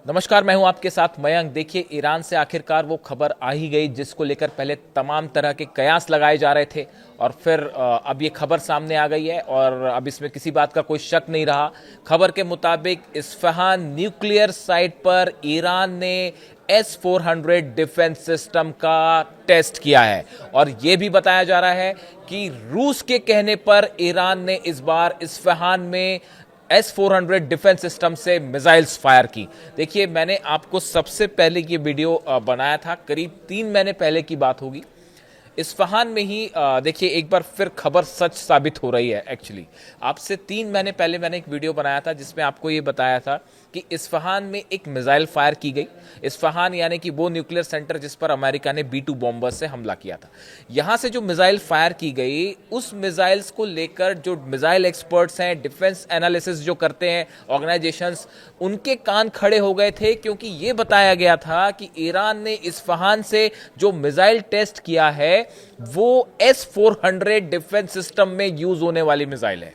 नमस्कार, मैं हूं आपके साथ मयंक। देखिए, ईरान से आखिरकार वो खबर आ ही गई जिसको लेकर पहले तमाम तरह के कयास लगाए जा रहे थे और फिर अब ये खबर सामने आ गई है और अब इसमें किसी बात का कोई शक नहीं रहा। खबर के मुताबिक इस्फहान न्यूक्लियर साइट पर ईरान ने S-400 डिफेंस सिस्टम का टेस्ट किया है और यह भी बताया जा रहा है कि रूस के कहने पर ईरान ने इस बार इस्फहान में S-400 डिफेंस सिस्टम से मिसाइल्स फायर की। देखिए, मैंने आपको सबसे पहले ये वीडियो बनाया था, करीब 3 महीने पहले की बात होगी। इस्फहान में ही देखिए एक बार फिर खबर सच साबित हो रही है। एक्चुअली आपसे 3 महीने पहले मैंने एक वीडियो बनाया था जिसमें आपको ये बताया था कि इस्फहान में एक मिसाइल फायर की गई। इस्फहान यानी कि वो न्यूक्लियर सेंटर जिस पर अमेरिका ने B-2 बॉम्बर से हमला किया था। यहां से जो मिसाइल फायर की गई, उस मिसाइल्स को लेकर जो मिसाइल एक्सपर्ट्स हैं, डिफेंस एनालिसिस जो करते हैं ऑर्गेनाइजेशंस, उनके कान खड़े हो गए थे क्योंकि ये बताया गया था कि ईरान ने इस्फहान से जो मिसाइल टेस्ट किया है वो S-400 डिफेंस सिस्टम में यूज होने वाली मिसाइल है।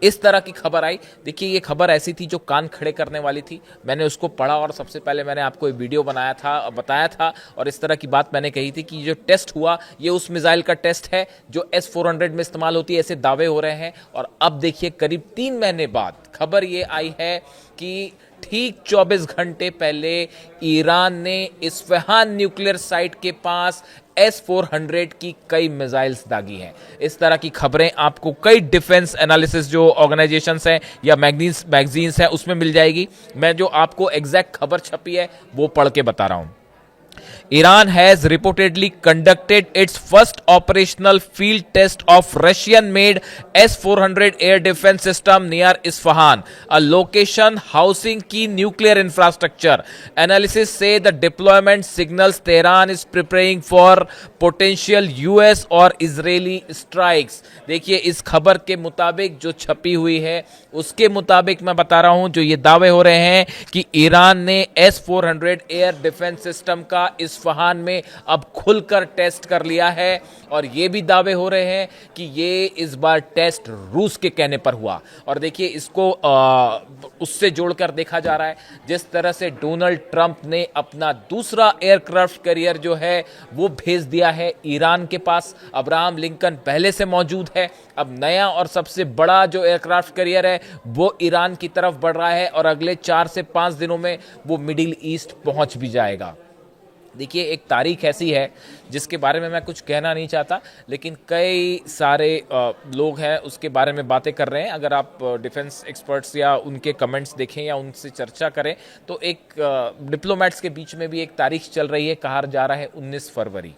इस तरह की खबर आई। देखिए, ये खबर ऐसी थी जो कान खड़े करने वाली थी। मैंने उसको पढ़ा और सबसे पहले मैंने आपको एक वीडियो बनाया था, बताया था और इस तरह की बात मैंने कही थी कि जो टेस्ट हुआ ये उस मिसाइल का टेस्ट है जो S-400 में इस्तेमाल होती है, ऐसे दावे हो रहे हैं। और अब देखिए, करीब 3 महीने बाद खबर ये आई है कि ठीक 24 घंटे पहले ईरान ने इस्फहान न्यूक्लियर साइट के पास S-400 की कई मिसाइल्स दागी हैं। इस तरह की खबरें आपको कई डिफेंस एनालिसिस जो ऑर्गेनाइजेशंस हैं या मैगजीन्स हैं उसमें मिल जाएगी। मैं जो आपको एग्जैक्ट खबर छपी है वो पढ़ के बता रहा हूं। Iran has reportedly conducted its first operational field test of Russian-made S-400 air defense system near Isfahan, a location housing key nuclear infrastructure. Analysis say the deployment signals Tehran is preparing for potential US और Israeli strikes. देखिए, इस खबर के मुताबिक जो छपी हुई है उसके मुताबिक मैं बता रहा हूं, जो ये दावे हो रहे हैं कि ईरान ने S-400 एयर डिफेंस सिस्टम का इस्फहान में अब खुलकर टेस्ट कर लिया है और ये भी दावे हो रहे हैं कि ये इस बार टेस्ट रूस के कहने पर हुआ। और देखिए, इसको उससे जोड़कर देखा जा रहा है जिस तरह से डोनाल्ड ट्रंप ने अपना दूसरा एयरक्राफ्ट कैरियर जो है वो भेज दिया है ईरान के पास। अब्राहम लिंकन पहले से मौजूद है, अब नया और सबसे बड़ा जो एयरक्राफ्ट कैरियर है वो ईरान की तरफ बढ़ रहा है और अगले 4 से 5 दिनों में वो मिडिल ईस्ट पहुंच भी जाएगा। देखिए, एक तारीख ऐसी है जिसके बारे में मैं कुछ कहना नहीं चाहता, लेकिन कई सारे लोग हैं उसके बारे में बातें कर रहे हैं। अगर आप डिफेंस एक्सपर्ट्स या उनके कमेंट्स देखें या उनसे चर्चा करें तो एक डिप्लोमेट्स के बीच में भी एक तारीख चल रही है, कहा जा रहा है 19 फरवरी।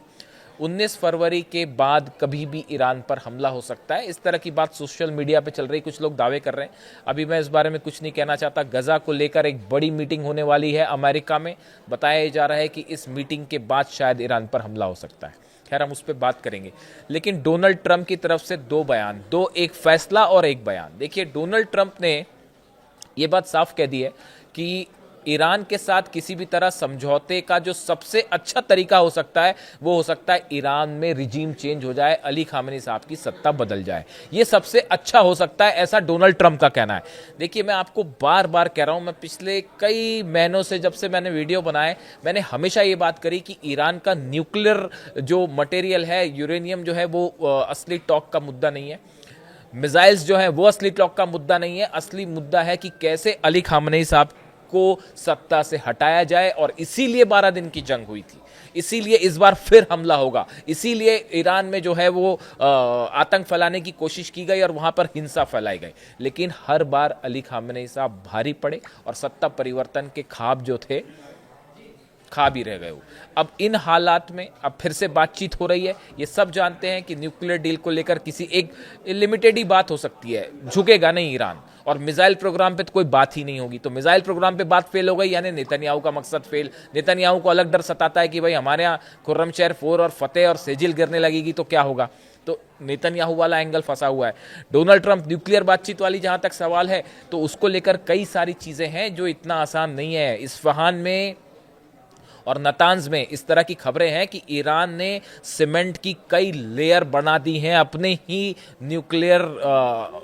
19 फरवरी के बाद कभी भी ईरान पर हमला हो सकता है, इस तरह की बात सोशल मीडिया पे चल रही, कुछ लोग दावे कर रहे हैं। अभी मैं इस बारे में कुछ नहीं कहना चाहता। गजा को लेकर एक बड़ी मीटिंग होने वाली है अमेरिका में, बताया जा रहा है कि इस मीटिंग के बाद शायद ईरान पर हमला हो सकता है। खैर, हम उस पर बात करेंगे। लेकिन डोनाल्ड ट्रंप की तरफ से 2 बयान, एक फैसला और एक बयान। देखिए, डोनाल्ड ट्रंप ने यह बात साफ कह दी है कि ईरान के साथ किसी भी तरह समझौते का जो सबसे अच्छा तरीका हो सकता है वो हो सकता है ईरान में रिजीम चेंज हो जाए, अली खामेनी साहब की सत्ता बदल जाए। ये सबसे अच्छा हो सकता है, ऐसा डोनाल्ड ट्रंप का कहना है। देखिए, मैं आपको बार बार कह रहा हूं, मैं पिछले कई महीनों से जब से मैंने वीडियो बनाए, मैंने हमेशा ये बात करी कि ईरान का न्यूक्लियर जो मटेरियल है, यूरेनियम जो है, वो असली टॉक का मुद्दा नहीं है। मिसाइल्स जो है वो असली टॉक का मुद्दा नहीं है। असली मुद्दा है कि कैसे अली खामेनी साहब को सत्ता से हटाया जाए और इसीलिए 12 दिन की जंग हुई थी, इसीलिए इस बार फिर हमला होगा, इसीलिए ईरान में जो है वो आतंक फैलाने की कोशिश की गई और वहां पर हिंसा फैलाई गई। लेकिन हर बार अली खामेनी साहब भारी पड़े और सत्ता परिवर्तन के ख्वाब जो थे खा भी रह गए हो। अब इन हालात में अब फिर से बातचीत हो रही है। ये सब जानते हैं कि न्यूक्लियर डील को लेकर किसी एक लिमिटेड ही बात हो सकती है, झुकेगा नहीं ईरान। और मिसाइल प्रोग्राम पे तो कोई बात ही नहीं होगी। तो मिसाइल प्रोग्राम पे बात फेल हो गई यानी नेतन्याहू का मकसद फेल। नेतन्याहू को अलग डर सताता है कि भाई हमारे यहाँ खुर्रमशहर 4 और फतेह और सेजिल गिरने लगेगी तो क्या होगा। तो नेतन्याहू वाला एंगल फंसा हुआ है। डोनाल्ड ट्रंप न्यूक्लियर बातचीत वाली जहां तक सवाल है तो उसको लेकर कई सारी चीजें हैं जो इतना आसान नहीं है। इस्फहान में और नतांज में इस तरह की खबरें हैं कि ईरान ने सीमेंट की कई लेयर बना दी हैं अपने ही न्यूक्लियर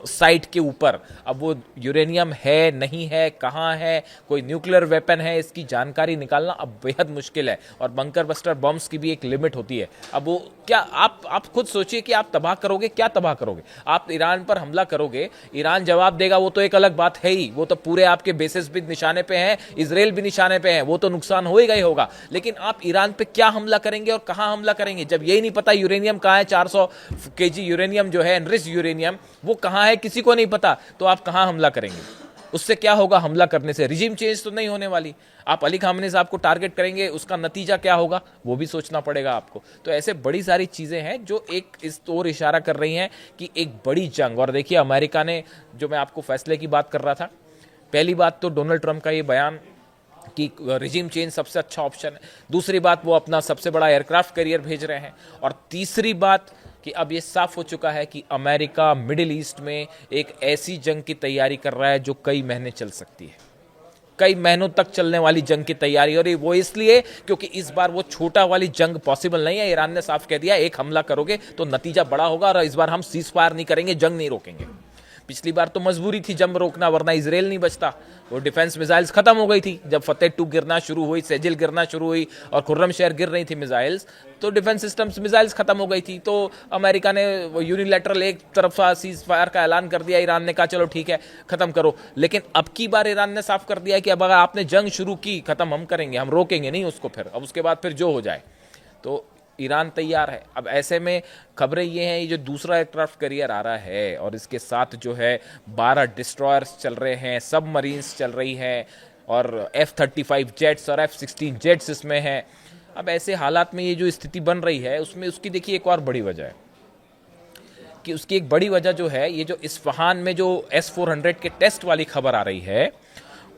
साइट के ऊपर। अब वो यूरेनियम है नहीं है, कहाँ है, कोई न्यूक्लियर वेपन है, इसकी जानकारी निकालना अब बेहद मुश्किल है। और बंकर बस्टर बम्स की भी एक लिमिट होती है। अब वो क्या, आप खुद सोचिए कि आप तबाह करोगे, क्या तबाह करोगे? आप ईरान पर हमला करोगे, ईरान जवाब देगा, वो तो एक अलग बात है ही, वो तो पूरे आपके बेसिस भी निशाने पे हैं, इजराइल भी निशाने पे है, वो तो नुकसान होएगा ही होगा। लेकिन आप ईरान पे क्या हमला करेंगे और कहां हमला करेंगे जब यही नहीं पता यूरेनियम कहां है? 400 केजी यूरेनियम जो है, एनरिच्ड यूरेनियम, वो कहां है किसी को नहीं पता। तो आप कहां हमला करेंगे? उससे क्या होगा हमला करने से? रिजीम चेंज तो नहीं होने वाली। आप अली खामनी साहब को टारगेट करेंगे, उसका नतीजा क्या होगा वो भी सोचना पड़ेगा आपको। तो ऐसे बड़ी सारी चीजें हैं जो एक इस ओर इशारा कर रही हैं कि एक बड़ी जंग। और देखिए अमेरिका ने, जो मैं आपको फैसले की बात कर रहा था, पहली बात तो डोनाल्ड ट्रंप का ये बयान कि रिजीम चेंज सबसे अच्छा ऑप्शन है। दूसरी बात, वो अपना सबसे बड़ा एयरक्राफ्ट कैरियर भेज रहे हैं। और तीसरी बात कि अब ये साफ हो चुका है कि अमेरिका मिडिल ईस्ट में एक ऐसी जंग की तैयारी कर रहा है जो कई महीने चल सकती है, कई महीनों तक चलने वाली जंग की तैयारी। और वो इसलिए क्योंकि इस बार वो छोटा वाली जंग पॉसिबल नहीं है। ईरान ने साफ कह दिया, एक हमला करोगे तो नतीजा बड़ा होगा, और इस बार हम सीज फायर नहीं करेंगे, जंग नहीं रोकेंगे। पिछली बार तो मजबूरी थी जंग रोकना, वरना इजराइल नहीं बचता। वो डिफेंस मिसाइल्स खत्म हो गई थी जब फतेह 2 गिरना शुरू हुई, सेजिल गिरना शुरू हुई और खुर्रम शहर गिर रही थी मिसाइल्स, तो डिफेंस सिस्टम्स मिसाइल्स खत्म हो गई थी। तो अमेरिका ने यूनिलैटरल एक तरफा सीज फायर का ऐलान कर दिया, ईरान ने कहा चलो ठीक है खत्म करो। लेकिन अब की बार ईरान ने साफ कर दिया कि अब अगर आपने जंग शुरू की, खत्म हम करेंगे, हम रोकेंगे नहीं उसको। फिर अब उसके बाद फिर जो हो जाए। तो ईरान तैयार है। अब ऐसे में खबरें ये हैं, ये जो दूसरा एयरक्राफ्ट कैरियर आ रहा है और इसके साथ जो है 12 डिस्ट्रॉयर्स चल रहे हैं, सबमरीन्स चल रही हैं, और F-35 जेट्स और F-16 जेट्स इसमें हैं। अब ऐसे हालात में ये जो स्थिति बन रही है, उसमें उसकी देखिए एक और बड़ी वजह है कि उसकी एक बड़ी वजह जो है, ये जो इस्फहान में जो S-400 के टेस्ट वाली खबर आ रही है,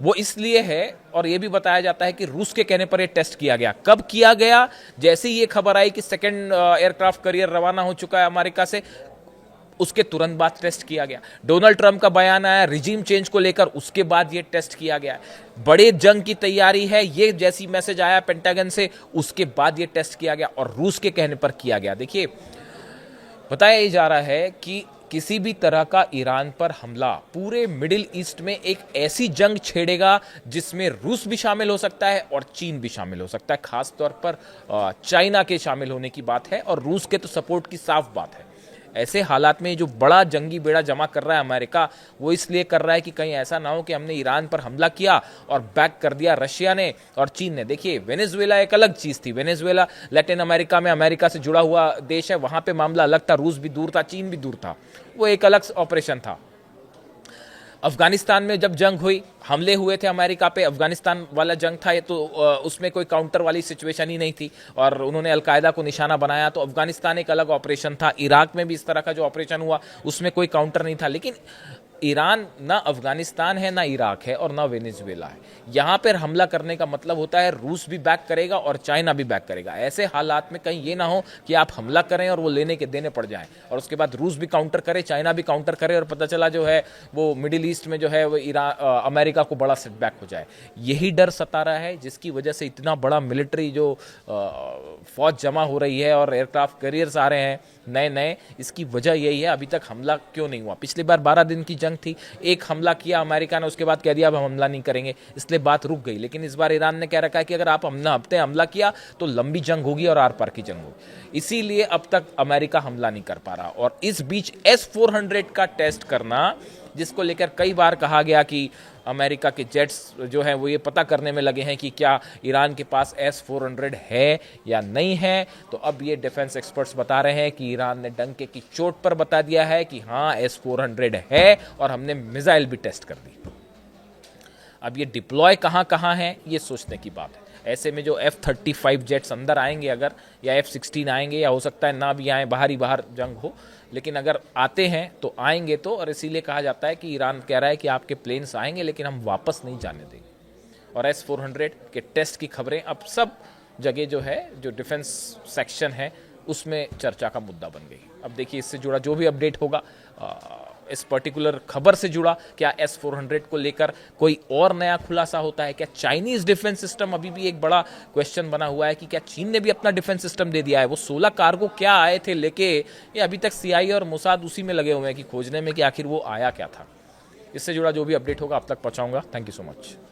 वो इसलिए है, और ये भी बताया जाता है कि रूस के कहने पर ये टेस्ट किया गया। कब किया गया? जैसे ही ये खबर आई कि सेकंड एयरक्राफ्ट कैरियर रवाना हो चुका है अमेरिका से, उसके तुरंत बाद टेस्ट किया गया। डोनाल्ड ट्रंप का बयान आया रिजीम चेंज को लेकर, उसके बाद ये टेस्ट किया गया। बड़े जंग की तैयारी है, ये जैसी मैसेज आया पेंटागन से, उसके बाद ये टेस्ट किया गया और रूस के कहने पर किया गया। देखिए बताया जा रहा है कि किसी भी तरह का ईरान पर हमला पूरे मिडिल ईस्ट में एक ऐसी जंग छेड़ेगा जिसमें रूस भी शामिल हो सकता है और चीन भी शामिल हो सकता है। खास तौर पर चाइना के शामिल होने की बात है, और रूस के तो सपोर्ट की साफ बात है। ऐसे हालात में जो बड़ा जंगी बेड़ा जमा कर रहा है अमेरिका, वो इसलिए कर रहा है कि कहीं ऐसा ना हो कि हमने ईरान पर हमला किया और बैक कर दिया रशिया ने और चीन ने। देखिए वेनेजुएला एक अलग चीज थी। वेनेजुएला लैटिन अमेरिका में अमेरिका से जुड़ा हुआ देश है, वहां पे मामला अलग था, रूस भी दूर था, चीन भी दूर था, वो एक अलग ऑपरेशन था। अफगानिस्तान में जब जंग हुई, हमले हुए थे अमेरिका पे, अफगानिस्तान वाला जंग था ये, तो उसमें कोई काउंटर वाली सिचुएशन ही नहीं थी और उन्होंने अलकायदा को निशाना बनाया, तो अफगानिस्तान एक अलग ऑपरेशन था। इराक में भी इस तरह का जो ऑपरेशन हुआ उसमें कोई काउंटर नहीं था। लेकिन ईरान ना अफगानिस्तान है, ना इराक है और ना वेनेजुएला है। यहां पर हमला करने का मतलब होता है रूस भी बैक करेगा और चाइना भी बैक करेगा। ऐसे हालात में कहीं ये ना हो कि आप हमला करें और वो लेने के देने पड़ जाएं, और उसके बाद रूस भी काउंटर करे, चाइना भी काउंटर करे, और पता चला जो है वो मिडिल ईस्ट में जो है वो अमेरिका को बड़ा सेटबैक हो जाए। यही डर सता रहा है, जिसकी वजह से इतना बड़ा मिलिट्री जो फौज जमा हो रही है और एयरक्राफ्ट कैरियर्स आ रहे हैं नए नए। इसकी वजह यही है, अभी तक हमला क्यों नहीं हुआ। पिछली बार 12 दिन की जंग थी, एक हमला किया अमेरिका ने, उसके बाद कह दिया अब हम हमला नहीं करेंगे, इसलिए बात रुक गई। लेकिन इस बार ईरान ने कह रखा है कि अगर आप हफ्ते हमला किया तो लंबी जंग होगी और आर पार की जंग होगी। इसीलिए अब तक अमेरिका हमला नहीं कर पा रहा। और इस बीच S-400 का टेस्ट करना, जिसको लेकर कई बार कहा गया कि अमेरिका के जेट्स जो हैं वो ये पता करने में लगे हैं कि क्या ईरान के पास S-400 है या नहीं है, तो अब ये डिफेंस एक्सपर्ट्स बता रहे हैं कि ईरान ने डंके की चोट पर बता दिया है कि हाँ S-400 है और हमने मिसाइल भी टेस्ट कर दी। अब ये डिप्लॉय कहाँ कहाँ है ये सोचने की बात है। ऐसे में जो F-35 जेट्स अंदर आएंगे अगर, या F-16 आएंगे, या हो सकता है ना भी आए, बाहर ही बाहर जंग हो, लेकिन अगर आते हैं तो आएंगे तो, और इसीलिए कहा जाता है कि ईरान कह रहा है कि आपके प्लेन्स आएंगे लेकिन हम वापस नहीं जाने देंगे। और S-400 के टेस्ट की खबरें अब सब जगह जो है, जो डिफेंस सेक्शन है उसमें चर्चा का मुद्दा बन गई। अब देखिए इससे जुड़ा जो भी अपडेट होगा इस पर्टिकुलर खबर से जुड़ा? क्या S-400 को लेकर कोई और नया खुलासा होता है? क्या चाइनीज डिफेंस सिस्टम अभी भी एक बड़ा क्वेश्चन बना हुआ है कि क्या चीन ने भी अपना डिफेंस सिस्टम दे दिया है? वो 16 कार्गो क्या आए थे लेके, ये अभी तक CIA और मोसाद उसी में लगे हुए हैं कि खोजने में कि आखिर वो आया क्या था। इससे जुड़ा जो भी अपडेट होगा आप तक पहुंचाऊंगा। Thank you so much.